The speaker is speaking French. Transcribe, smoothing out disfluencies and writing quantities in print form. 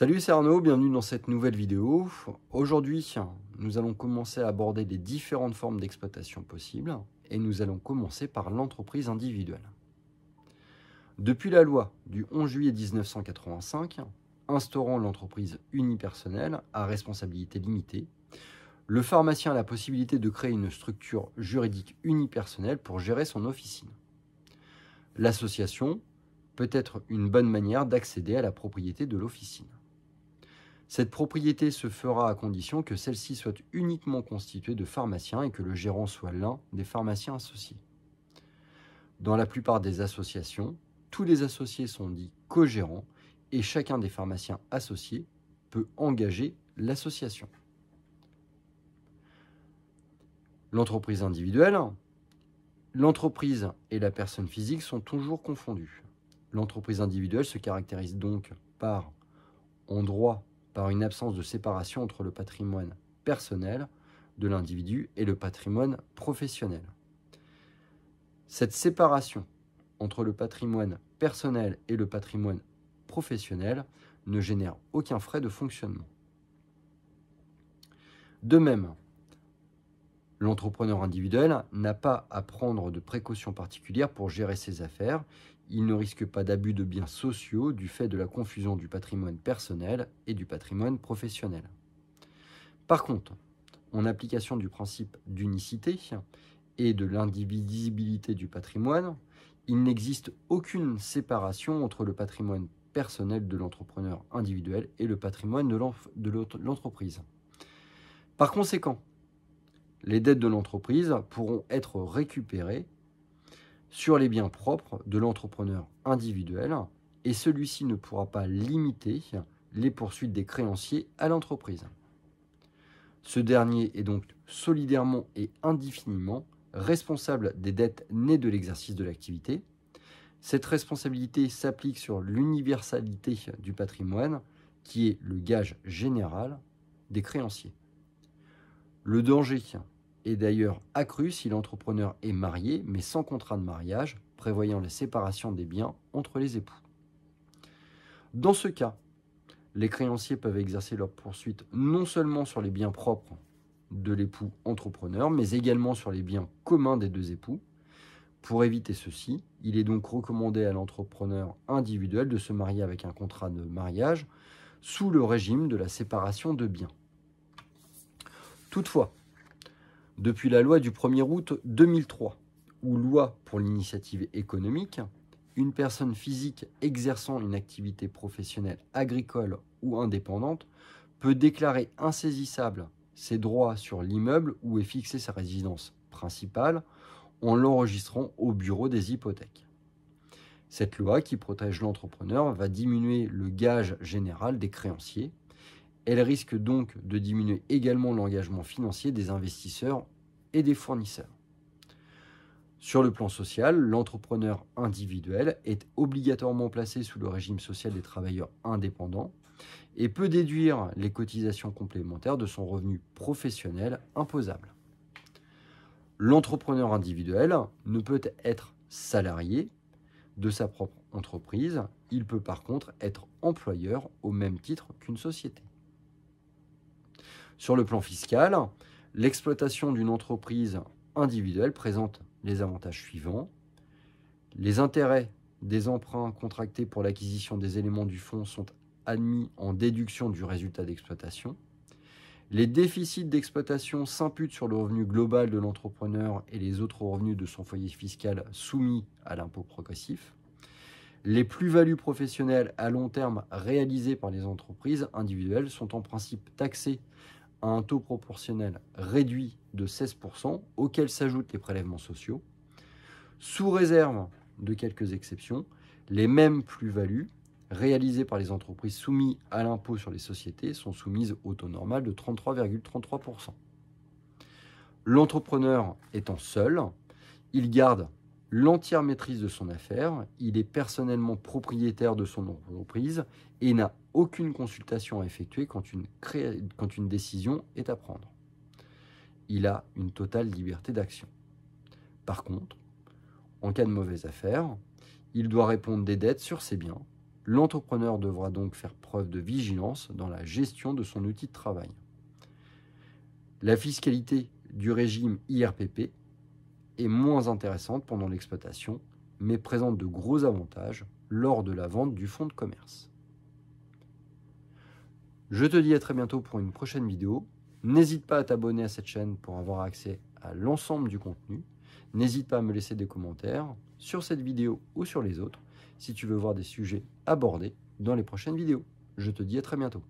Salut, c'est Arnaud, bienvenue dans cette nouvelle vidéo. Aujourd'hui, nous allons commencer à aborder les différentes formes d'exploitation possibles et nous allons commencer par l'entreprise individuelle. Depuis la loi du 11 juillet 1985, instaurant l'entreprise unipersonnelle à responsabilité limitée, le pharmacien a la possibilité de créer une structure juridique unipersonnelle pour gérer son officine. L'association peut être une bonne manière d'accéder à la propriété de l'officine. Cette propriété se fera à condition que celle-ci soit uniquement constituée de pharmaciens et que le gérant soit l'un des pharmaciens associés. Dans la plupart des associations, tous les associés sont dits co-gérants et chacun des pharmaciens associés peut engager l'association. L'entreprise individuelle, l'entreprise et la personne physique sont toujours confondues. L'entreprise individuelle se caractérise donc en droit, par une absence de séparation entre le patrimoine personnel de l'individu et le patrimoine professionnel. Cette séparation entre le patrimoine personnel et le patrimoine professionnel ne génère aucun frais de fonctionnement. De même, l'entrepreneur individuel n'a pas à prendre de précautions particulières pour gérer ses affaires. Il ne risque pas d'abus de biens sociaux du fait de la confusion du patrimoine personnel et du patrimoine professionnel. Par contre, en application du principe d'unicité et de l'indivisibilité du patrimoine, il n'existe aucune séparation entre le patrimoine personnel de l'entrepreneur individuel et le patrimoine de l'entreprise. Par conséquent, les dettes de l'entreprise pourront être récupérées sur les biens propres de l'entrepreneur individuel et celui-ci ne pourra pas limiter les poursuites des créanciers à l'entreprise. Ce dernier est donc solidairement et indéfiniment responsable des dettes nées de l'exercice de l'activité. Cette responsabilité s'applique sur l'universalité du patrimoine qui est le gage général des créanciers. Le danger est d'ailleurs accru si l'entrepreneur est marié, mais sans contrat de mariage, prévoyant la séparation des biens entre les époux. Dans ce cas, les créanciers peuvent exercer leur poursuite non seulement sur les biens propres de l'époux entrepreneur, mais également sur les biens communs des deux époux. Pour éviter ceci, il est donc recommandé à l'entrepreneur individuel de se marier avec un contrat de mariage sous le régime de la séparation de biens. Toutefois, depuis la loi du 1er août 2003, ou loi pour l'initiative économique, une personne physique exerçant une activité professionnelle agricole ou indépendante peut déclarer insaisissable ses droits sur l'immeuble où est fixée sa résidence principale en l'enregistrant au bureau des hypothèques. Cette loi qui protège l'entrepreneur va diminuer le gage général des créanciers. Elle risque donc de diminuer également l'engagement financier des investisseurs et des fournisseurs. Sur le plan social, l'entrepreneur individuel est obligatoirement placé sous le régime social des travailleurs indépendants et peut déduire les cotisations complémentaires de son revenu professionnel imposable. L'entrepreneur individuel ne peut être salarié de sa propre entreprise, il peut par contre être employeur au même titre qu'une société. Sur le plan fiscal, l'exploitation d'une entreprise individuelle présente les avantages suivants. Les intérêts des emprunts contractés pour l'acquisition des éléments du fonds sont admis en déduction du résultat d'exploitation. Les déficits d'exploitation s'imputent sur le revenu global de l'entrepreneur et les autres revenus de son foyer fiscal soumis à l'impôt progressif. Les plus-values professionnelles à long terme réalisées par les entreprises individuelles sont en principe taxées à un taux proportionnel réduit de 16%, auquel s'ajoutent les prélèvements sociaux. Sous réserve de quelques exceptions, les mêmes plus-values réalisées par les entreprises soumises à l'impôt sur les sociétés sont soumises au taux normal de 33,33%. L'entrepreneur étant seul, il garde l'entière maîtrise de son affaire, il est personnellement propriétaire de son entreprise et n'a aucune consultation à effectuer quand une décision est à prendre. Il a une totale liberté d'action. Par contre, en cas de mauvaise affaire, il doit répondre des dettes sur ses biens L'entrepreneur devra donc faire preuve de vigilance dans la gestion de son outil de travail. La fiscalité du régime IRPP est moins intéressante pendant l'exploitation, mais présente de gros avantages lors de la vente du fonds de commerce. Je te dis à très bientôt pour une prochaine vidéo. N'hésite pas à t'abonner à cette chaîne pour avoir accès à l'ensemble du contenu. N'hésite pas à me laisser des commentaires sur cette vidéo ou sur les autres si tu veux voir des sujets abordés dans les prochaines vidéos. Je te dis à très bientôt.